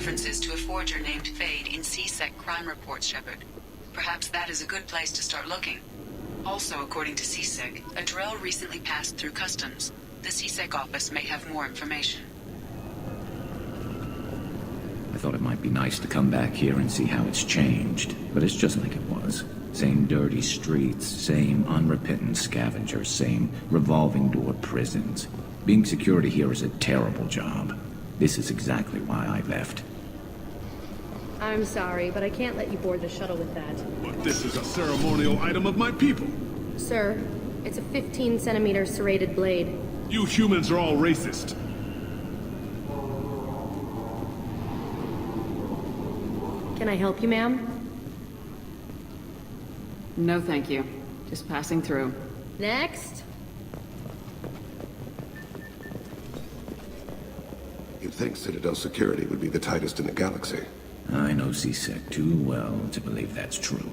references to a forger named Fade in C-Sec crime reports, Shepard. Perhaps that is a good place to start looking. Also, according to C-Sec, a Drell recently passed through customs. The C-Sec office may have more information. I thought it might be nice to come back here and see how it's changed, but it's just like it was. Same dirty streets, same unrepentant scavengers, same revolving door prisons. Being security here is a terrible job. This is exactly why I left. I'm sorry, but I can't let you board the shuttle with that. But this is a ceremonial item of my people. Sir, it's a 15-centimeter serrated blade. You humans are all racist. Can I help you, ma'am? No, thank you. Just passing through. Next. You'd think Citadel security would be the tightest in the galaxy. I know C-Sec too well to believe that's true.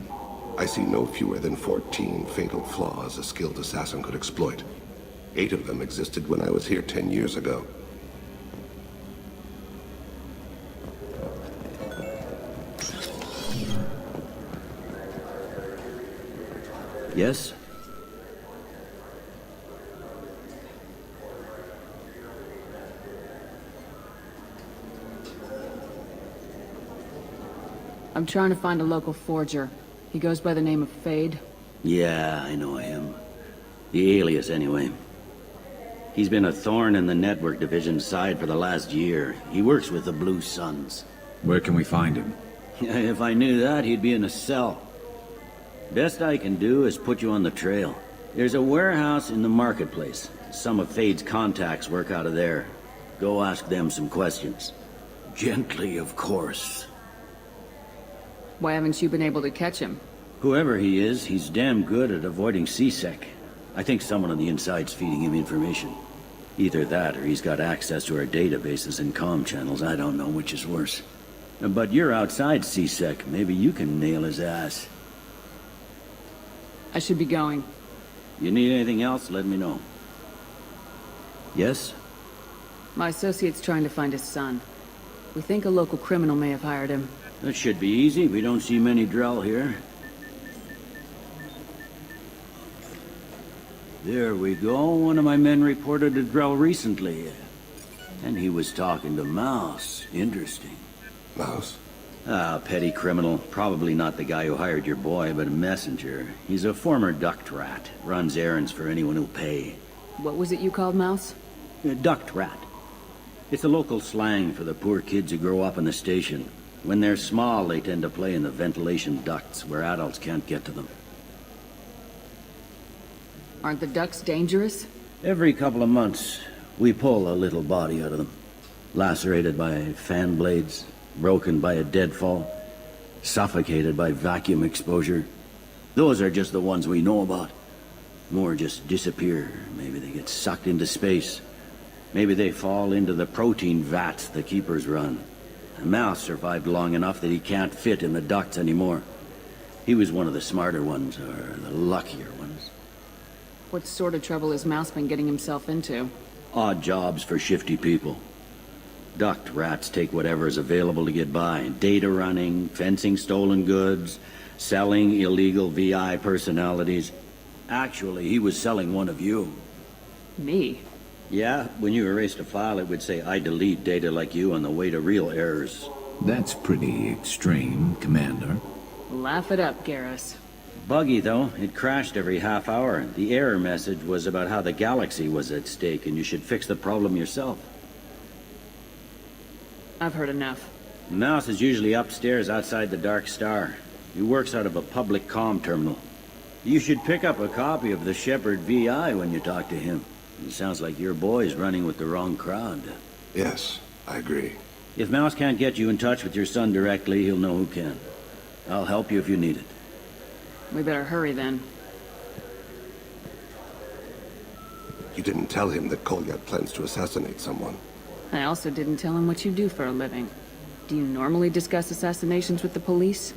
I see no fewer than 14 fatal flaws a skilled assassin could exploit. 8 of them existed when I was here 10 years ago. Yes? I'm trying to find a local forger. He goes by the name of Fade. Yeah, I know him. The alias, anyway. He's been a thorn in the network division's side for the last year. He works with the Blue Suns. Where can we find him? If I knew that, he'd be in a cell. Best I can do is put you on the trail. There's a warehouse in the marketplace. Some of Fade's contacts work out of there. Go ask them some questions. Gently, of course. Why haven't you been able to catch him? Whoever he is, he's damn good at avoiding C-Sec. I think someone on the inside's feeding him information. Either that, or he's got access to our databases and comm channels. I don't know which is worse. But you're outside C-Sec. Maybe you can nail his ass. I should be going. You need anything else, let me know. Yes? My associate's trying to find his son. We think a local criminal may have hired him. That should be easy. We don't see many Drell here. There we go. One of my men reported a Drell recently. And he was talking to Mouse. Interesting. Mouse? Ah, petty criminal. Probably not the guy who hired your boy, but a messenger. He's a former duct rat. Runs errands for anyone who'll pay. What was it you called Mouse? Duct rat. It's a local slang for the poor kids who grow up in the station. When they're small, they tend to play in the ventilation ducts where adults can't get to them. Aren't the ducks dangerous? Every couple of months, we pull a little body out of them. Lacerated by fan blades, broken by a deadfall, suffocated by vacuum exposure. Those are just the ones we know about. More just disappear. Maybe they get sucked into space. Maybe they fall into the protein vats the keepers run. Mouse survived long enough that he can't fit in the ducts anymore. He was one of the smarter ones, or the luckier ones. What sort of trouble has Mouse been getting himself into? Odd jobs for shifty people. Duct rats take whatever is available to get by. Data running, fencing stolen goods, selling illegal VI personalities. Actually, he was selling one of you. Me? Yeah, when you erased a file, it would say, I delete data like you on the way to real errors. That's pretty extreme, Commander. Laugh it up, Garrus. Buggy, though. It crashed every half hour. The error message was about how the galaxy was at stake, and you should fix the problem yourself. I've heard enough. Mouse is usually upstairs outside the Dark Star. He works out of a public comm terminal. You should pick up a copy of the Shepard VI when you talk to him. It sounds like your boy's running with the wrong crowd. Yes, I agree. If Mouse can't get you in touch with your son directly, he'll know who can. I'll help you if you need it. We better hurry then. You didn't tell him that Kolyat plans to assassinate someone. I also didn't tell him what you do for a living. Do you normally discuss assassinations with the police?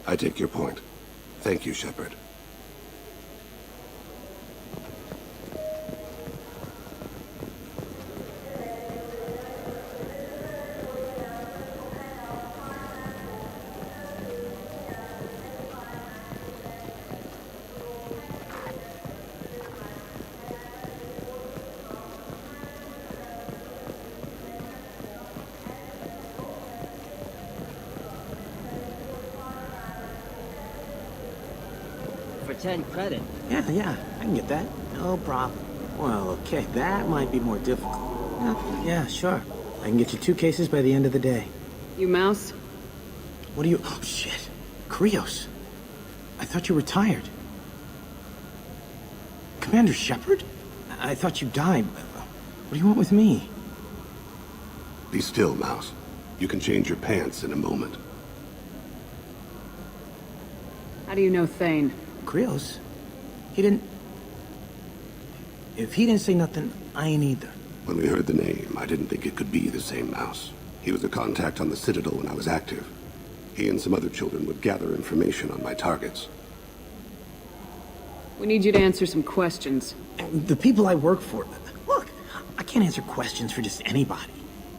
I take your point. Thank you, Shepard. 10 credit. Yeah, I can get that. No problem. Well, okay, that might be more difficult. Yeah, sure. I can get you 2 cases by the end of the day. You Mouse? What are you... Oh, shit. Krios. I thought you retired. Commander Shepard? I thought you died. What do you want with me? Be still, Mouse. You can change your pants in a moment. How do you know Thane? Krios? He didn't... If he didn't say nothing, I ain't either. When we heard the name, I didn't think it could be the same Mouse. He was a contact on the Citadel when I was active. He and some other children would gather information on my targets. We need you to answer some questions. The people I work for... Look, I can't answer questions for just anybody.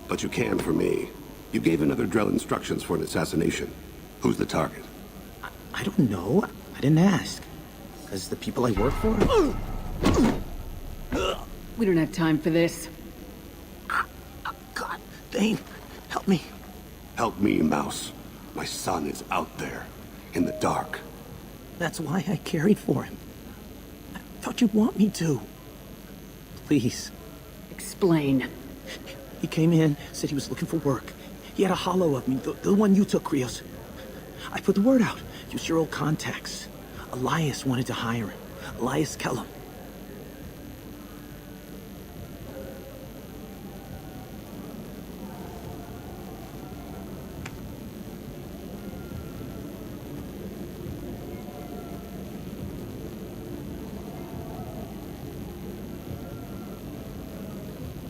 But you can for me. You gave another Drell instructions for an assassination. Who's the target? I don't know. I didn't ask. Because the people I work for... We don't have time for this. God, Thane, help me. Help me, Mouse. My son is out there, in the dark. That's why I carried for him. I thought you'd want me to. Please. Explain. He came in, said he was looking for work. He had a hollow of me, the one you took, Krios. I put the word out. Use your old contacts. Elias wanted to hire him. Elias Kellum.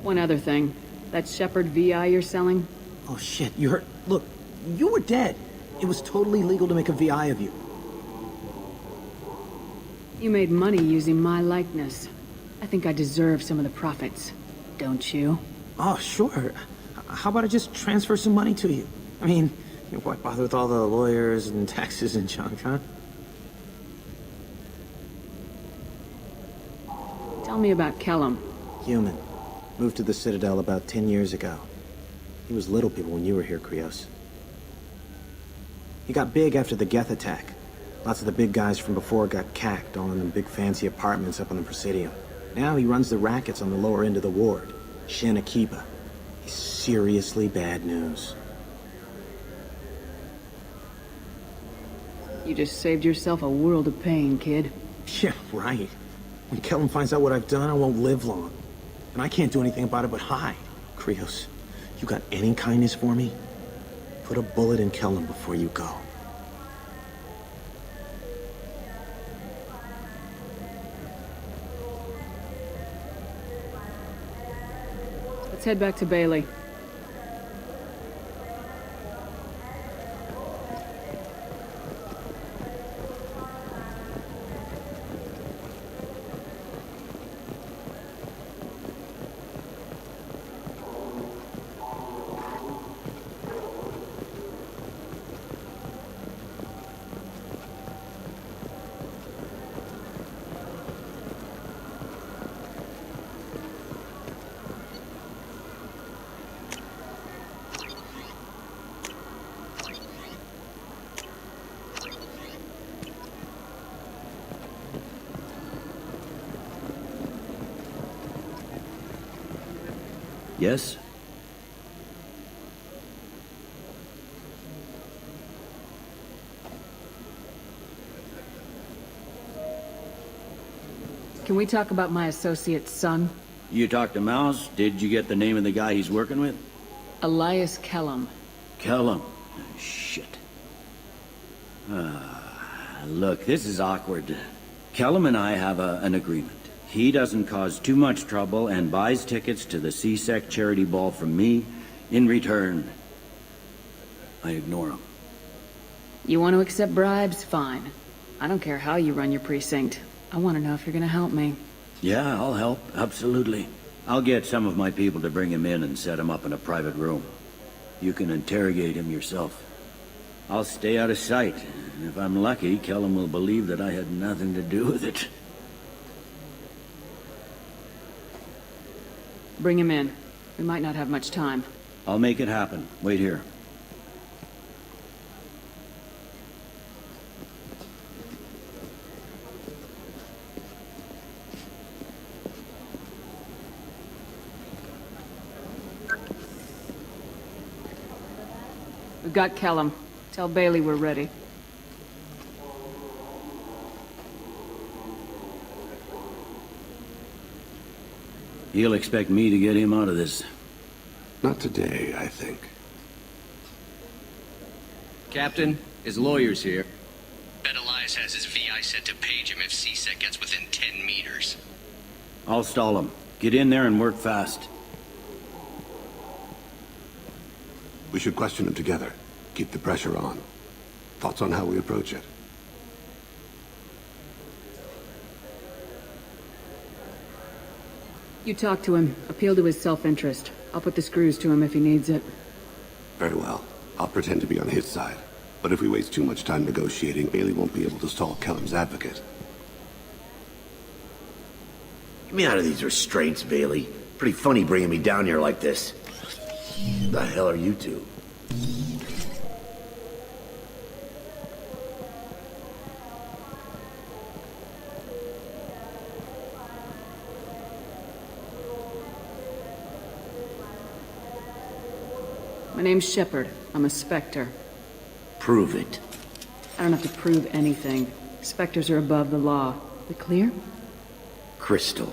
One other thing. That Shepard VI you're selling? Oh shit, you heard... Look, you were dead. It was totally legal to make a VI of you. You made money using my likeness. I think I deserve some of the profits. Don't you? Oh, sure. How about I just transfer some money to you? I mean, why bother with all the lawyers and taxes and junk, huh? Tell me about Kellum. Human. Moved to the Citadel about 10 years ago. He was little people when you were here, Krios. He got big after the Geth attack. Lots of the big guys from before got cacked all in them big fancy apartments up on the Presidium. Now he runs the rackets on the lower end of the ward. Shin Akiba. He's seriously bad news. You just saved yourself a world of pain, kid. Yeah, right. When Kellum finds out what I've done, I won't live long. And I can't do anything about it but hide. Krios, you got any kindness for me? Put a bullet in Kellum before you go. Let's head back to Bailey. Yes? Can we talk about my associate's son? You talked to Mouse? Did you get the name of the guy he's working with? Elias Kellum. Kellum. Shit. Look, this is awkward. Kellum and I have an agreement. He doesn't cause too much trouble and buys tickets to the C-Sec charity ball from me. In return, I ignore him. You want to accept bribes? Fine. I don't care how you run your precinct. I want to know if you're gonna help me. Yeah, I'll help. Absolutely. I'll get some of my people to bring him in and set him up in a private room. You can interrogate him yourself. I'll stay out of sight. And if I'm lucky, Kellum will believe that I had nothing to do with it. Bring him in. We might not have much time. I'll make it happen. Wait here. We've got Kellum. Tell Bailey we're ready. He'll expect me to get him out of this. Not today, I think. Captain, his lawyer's here. Bet Elias has his VI set to page him if CSEC gets within 10 meters. I'll stall him. Get in there and work fast. We should question him together. Keep the pressure on. Thoughts on how we approach it? You talk to him. Appeal to his self-interest. I'll put the screws to him if he needs it. Very well. I'll pretend to be on his side. But if we waste too much time negotiating, Bailey won't be able to stall Kellum's advocate. Get me out of these restraints, Bailey. Pretty funny bringing me down here like this. The hell are you two? My name's Shepard. I'm a Spectre. Prove it. I don't have to prove anything. Spectres are above the law. We clear? Crystal.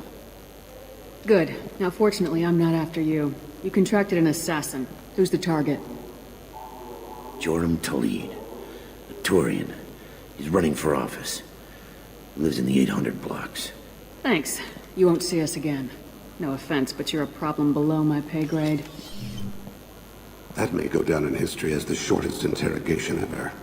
Good. Now, fortunately, I'm not after you. You contracted an assassin. Who's the target? Joram Talid. A Turian. He's running for office. Lives in the 800 blocks. Thanks. You won't see us again. No offense, but you're a problem below my pay grade. That may go down in history as the shortest interrogation ever.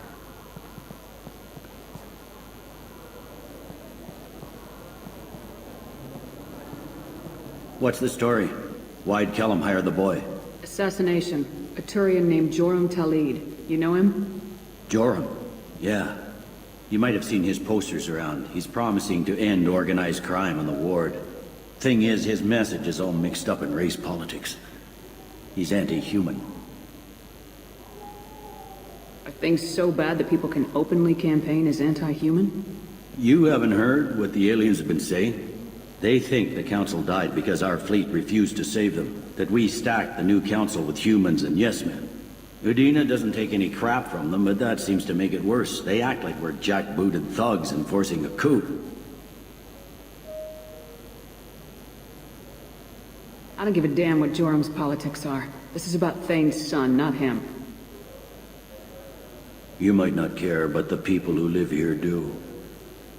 What's the story? Why'd Kellum hire the boy? Assassination. A Turian named Joram Talid. You know him? Joram? Yeah. You might have seen his posters around. He's promising to end organized crime on the ward. Thing is, his message is all mixed up in race politics. He's anti-human. Are things so bad that people can openly campaign as anti-human? You haven't heard what the aliens have been saying? They think the Council died because our fleet refused to save them. That we stacked the new Council with humans and yes-men. Udina doesn't take any crap from them, but that seems to make it worse. They act like we're jackbooted thugs enforcing a coup. I don't give a damn what Joram's politics are. This is about Thane's son, not him. You might not care, but the people who live here do.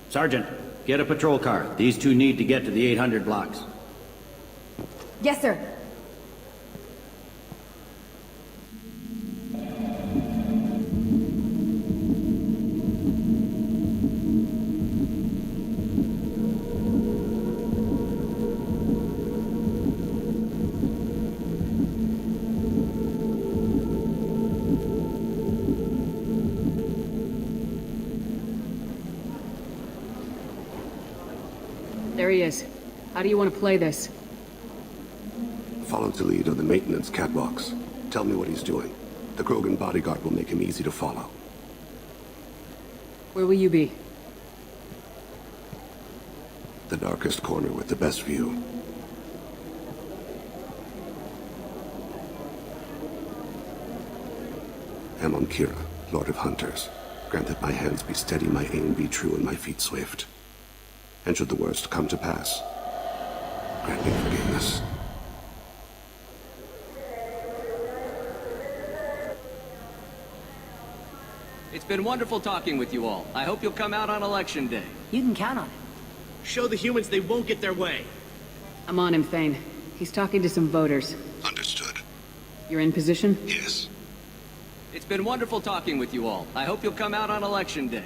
Sergeant, get a patrol car. These two need to get to the 800 blocks. Yes, sir. There he is. How do you want to play this? Follow the lead on the maintenance catwalks. Tell me what he's doing. The Krogan bodyguard will make him easy to follow. Where will you be? The darkest corner with the best view. Amon Kira, Lord of Hunters. Grant that my hands be steady, my aim be true, and my feet swift. And should the worst come to pass, grant me forgiveness. It's been wonderful talking with you all. I hope you'll come out on Election Day. You can count on it. Show the humans they won't get their way. I'm on him, Thane. He's talking to some voters. Understood. You're in position? Yes. It's been wonderful talking with you all. I hope you'll come out on Election Day.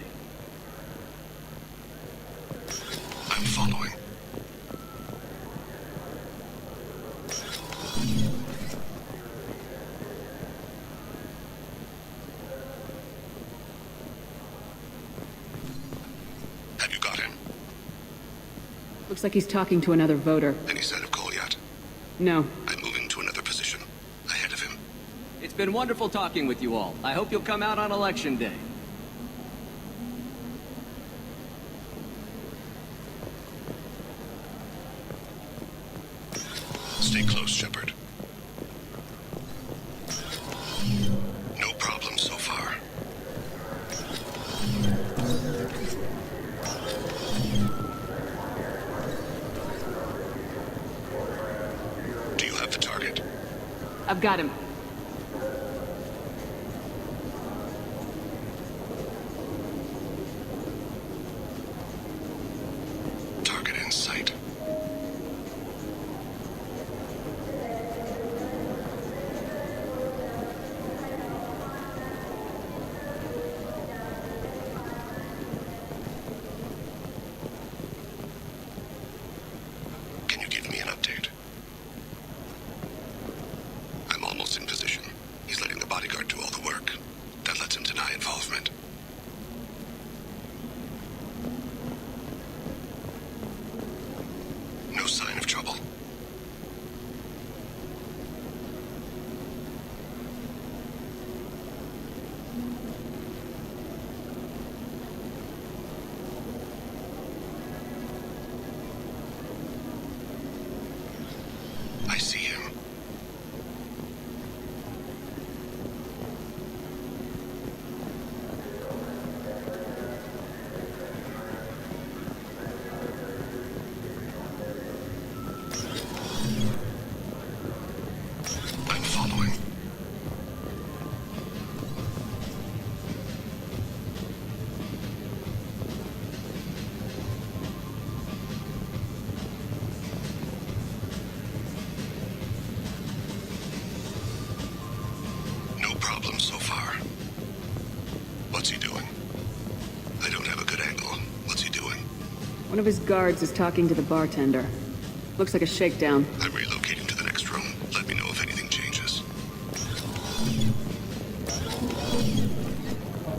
I'm following. Have you got him? Looks like he's talking to another voter. Any sign of call yet? No. I'm moving to another position. Ahead of him. It's been wonderful talking with you all. I hope you'll come out on Election Day. Stay close, Shepard. No problem, sir. I've got him. Target in sight. Can you give me an update? I'm almost in position. He's letting the bodyguard do all the work. That lets him deny involvement. No sign of trouble. I see him. I'm following. No problem so far. What's he doing? I don't have a good angle. What's he doing? One of his guards is talking to the bartender. Looks like a shakedown. I'm relocating to the next room. Let me know if anything changes.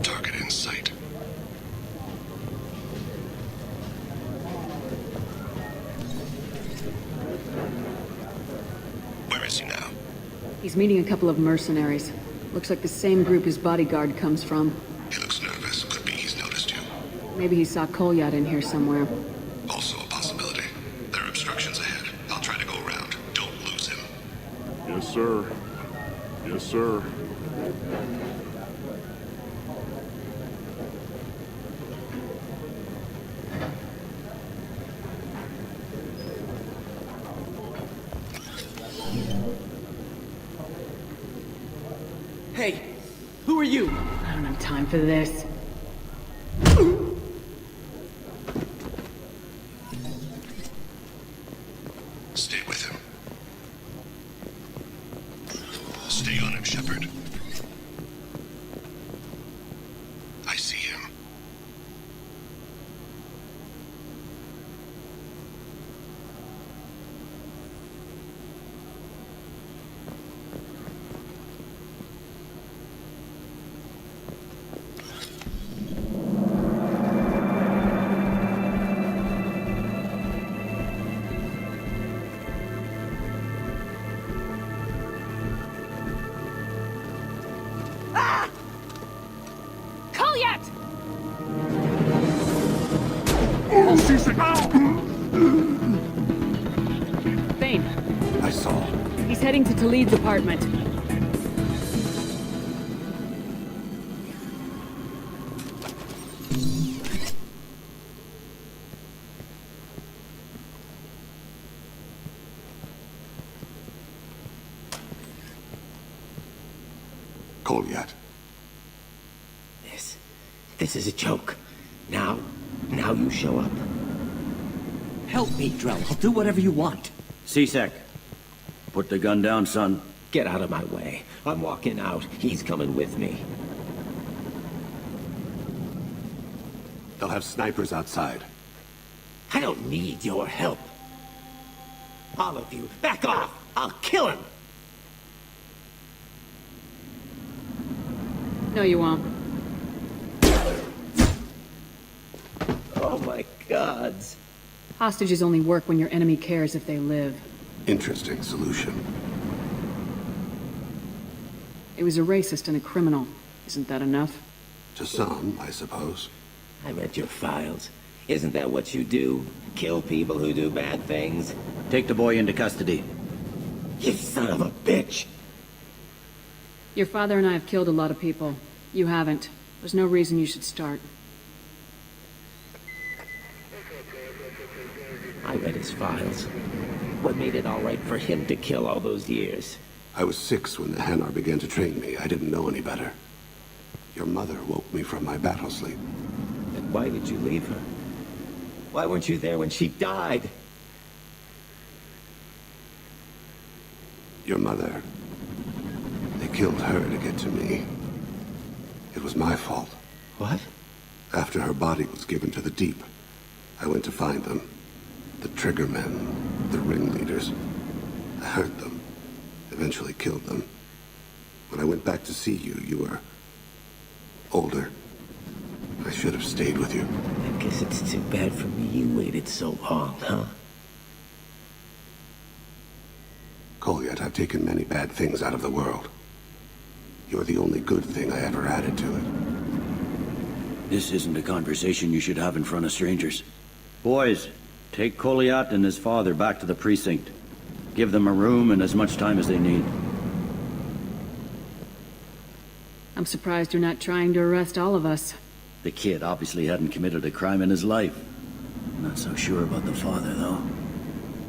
Target in sight. Where is he now? He's meeting a couple of mercenaries. Looks like the same group his bodyguard comes from. He looks nervous. Could be he's noticed you. Maybe he saw Kolyat in here somewhere. Also a possibility. There are obstructions ahead. I'll try to go around. Don't lose him. Yes, sir. Yes, sir. Hey, who are you? I don't have time for this. Stay with him. Stay on him, Shepard. I see him. Kolyat! Thane, I saw. he's heading to Talid's apartment. Kolyat. This is a joke. Now you show up. Help me, Drell. I'll do whatever you want. C-Sec, put the gun down, son. Get out of my way. I'm walking out. He's coming with me. They'll have snipers outside. I don't need your help. All of you, back off! I'll kill him! No, you won't. Oh my gods. Hostages only work when your enemy cares if they live. Interesting solution. It was a racist and a criminal. Isn't that enough? To some, I suppose. I read your files. Isn't that what you do? Kill people who do bad things? Take the boy into custody. You son of a bitch! Your father and I have killed a lot of people. You haven't. There's no reason you should start. I read his files. What made it all right for him to kill all those years? I was 6 when the Hanar began to train me. I didn't know any better. Your mother woke me from my battle sleep. And why did you leave her? Why weren't you there when she died? Your mother... They killed her to get to me. It was my fault. What? After her body was given to the Deep, I went to find them. The Triggermen, the ringleaders. I hurt them. Eventually killed them. When I went back to see you, you were... older. I should have stayed with you. I guess it's too bad for me you waited so long, huh? Kolyat, I've taken many bad things out of the world. You're the only good thing I ever added to it. This isn't a conversation you should have in front of strangers. Boys, take Kolyat and his father back to the precinct. Give them a room and as much time as they need. I'm surprised you're not trying to arrest all of us. The kid obviously hadn't committed a crime in his life. Not so sure about the father, though.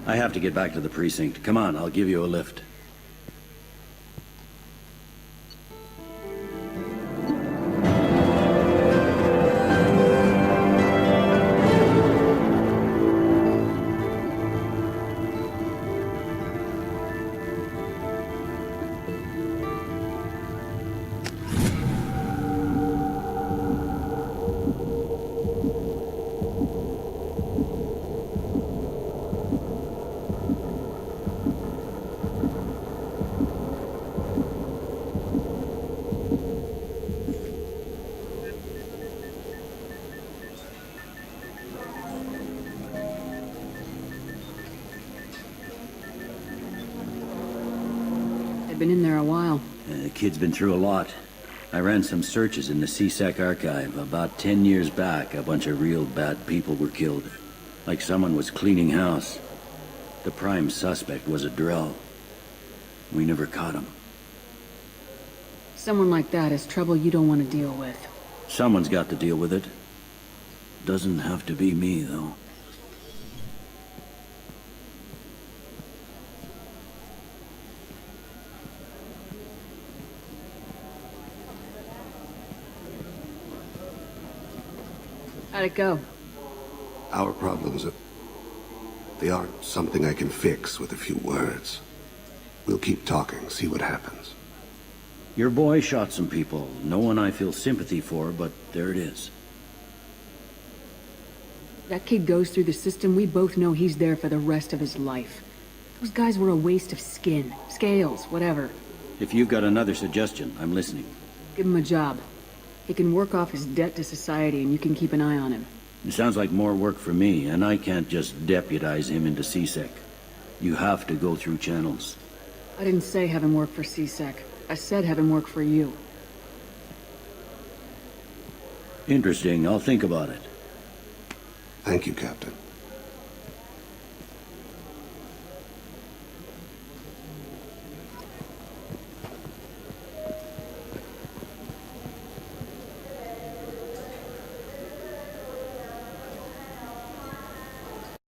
I have to get back to the precinct. Come on, I'll give you a lift. They've been in there a while. The kid's been through a lot. I ran some searches in the CSEC archive. About 10 years back, a bunch of real bad people were killed. Like someone was cleaning house. The prime suspect was a Drell. We never caught him. Someone like that is trouble you don't want to deal with. Someone's got to deal with it. Doesn't have to be me, though. How'd it go? Our problems they aren't something I can fix with a few words. We'll keep talking, see what happens. Your boy shot some people. No one I feel sympathy for, but there it is. That kid goes through the system, we both know he's there for the rest of his life. Those guys were a waste of skin, scales, whatever. If you've got another suggestion, I'm listening. Give him a job. He can work off his debt to society and you can keep an eye on him. It sounds like more work for me, and I can't just deputize him into CSEC. You have to go through channels. I didn't say have him work for CSEC. I said have him work for you. Interesting. I'll think about it. Thank you, Captain.